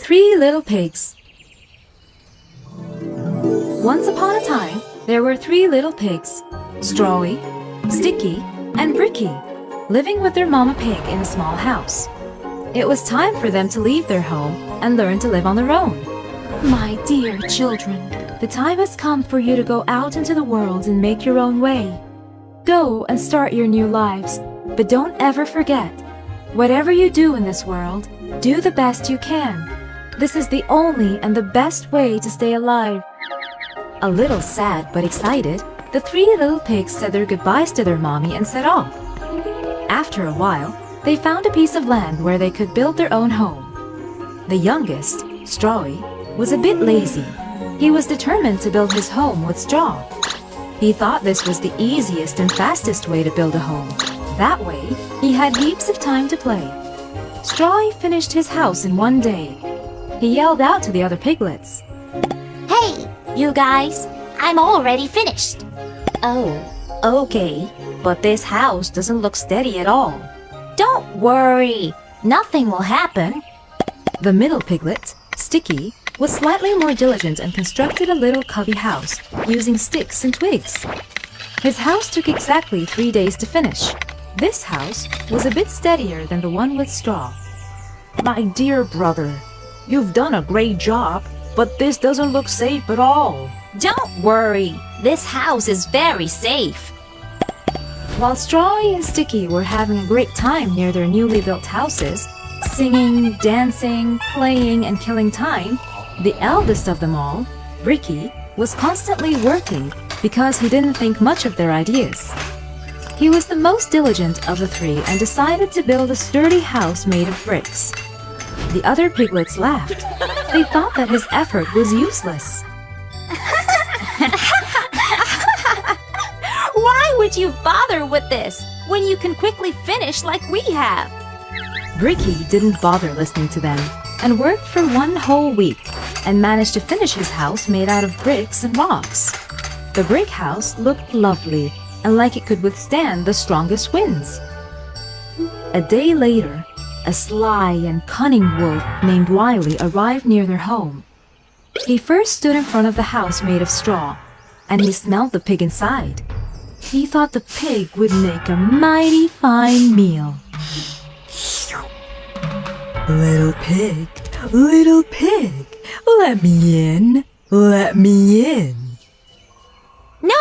3 Little Pigs. Once upon a time, there were 3 little pigs, Strawy, Sticky, and Bricky, living with their mama pig in a small house. It was time for them to leave their home and learn to live on their own. My dear children, the time has come for you to go out into the world and make your own way. Go and start your new lives, but don't ever forget, whatever you do in this world, do the best you can. This is the only and the best way to stay alive. A little sad but excited, the 3 little pigs said their goodbyes to their mommy and set off. After a while, they found a piece of land where they could build their own home. The youngest, Strawy, was a bit lazy. He was determined to build his home with straw. He thought this was the easiest and fastest way to build a home. That way, he had heaps of time to play. Strawy finished his house in one day. He yelled out to the other piglets, Hey, you guys, I'm already finished. "Oh, okay, but this house doesn't look steady at all." Don't worry, nothing will happen. The middle piglet, Sticky, was slightly more diligent and constructed a little cubby house using sticks and twigs. His house took exactly 3 days to finish. This house was a bit steadier than the one with straw. My dear brother, you've done a great job, but this doesn't look safe at all. Don't worry, this house is very safe. While Strawy and Sticky were having a great time near their newly built houses, singing, dancing, playing, and killing time, the eldest of them all, Bricky, was constantly working because he didn't think much of their ideas. He was the most diligent of the 3 and decided to build a sturdy house made of bricks. The other piglets laughed. They thought that his effort was useless. Why would you bother with this when you can quickly finish like we have? Bricky didn't bother listening to them and worked for 1 whole week and managed to finish his house made out of bricks and rocks. The brick house looked lovely and like it could withstand the strongest winds. A day later, a sly and cunning wolf named Wiley arrived near their home. He first stood in front of the house made of straw, and he smelled the pig inside. He thought the pig would make a mighty fine meal. Little pig, let me in, let me in. No,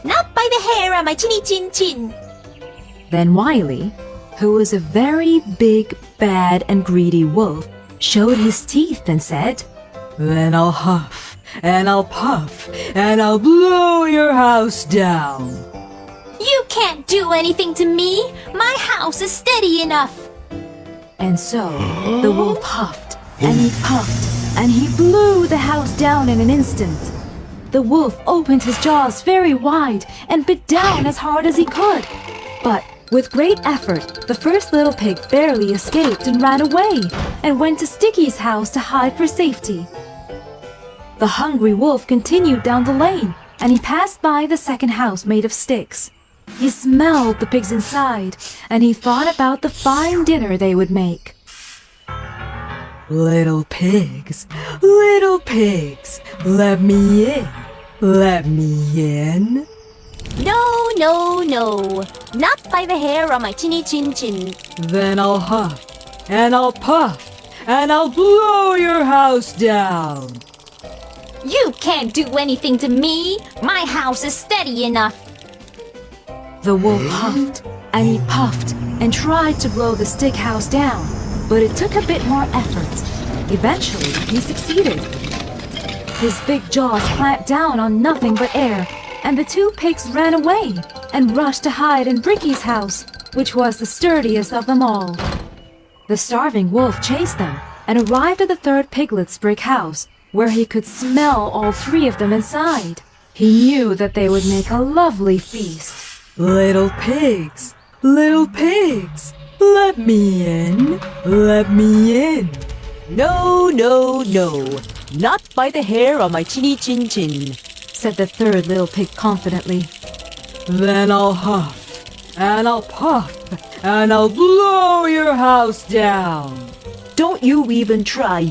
not by the hair on my chinny chin chin. Then Wiley, who was a very big, bad, and greedy wolf, showed his teeth and said, Then I'll huff, and I'll puff, and I'll blow your house down. You can't do anything to me. My house is steady enough. And so the wolf huffed, and he puffed, and he blew the house down in an instant. The wolf opened his jaws very wide and bit down as hard as he could. But with great effort, the first little pig barely escaped and ran away and went to Sticky's house to hide for safety. The hungry wolf continued down the lane, and he passed by the second house made of sticks. He smelled the pigs inside, and he thought about the fine dinner they would make. Little pigs, let me in, let me in. No, not by the hair on my chinny chin chin. Then I'll huff, and I'll puff, and I'll blow your house down. You can't do anything to me. My house is steady enough. The wolf huffed, and he puffed, and tried to blow the stick house down, but it took a bit more effort. Eventually, he succeeded. His big jaws clamped down on nothing but air, and the 2 pigs ran away and rushed to hide in Bricky's house, which was the sturdiest of them all. The starving wolf chased them and arrived at the 3rd piglet's brick house, where he could smell all 3 of them inside. He knew that they would make a lovely feast. Little pigs, let me in, let me in. No, not by the hair on my chinny chin chin, said the 3rd little pig confidently. Then I'll huff, and I'll puff, and I'll blow your house down. Don't you even try.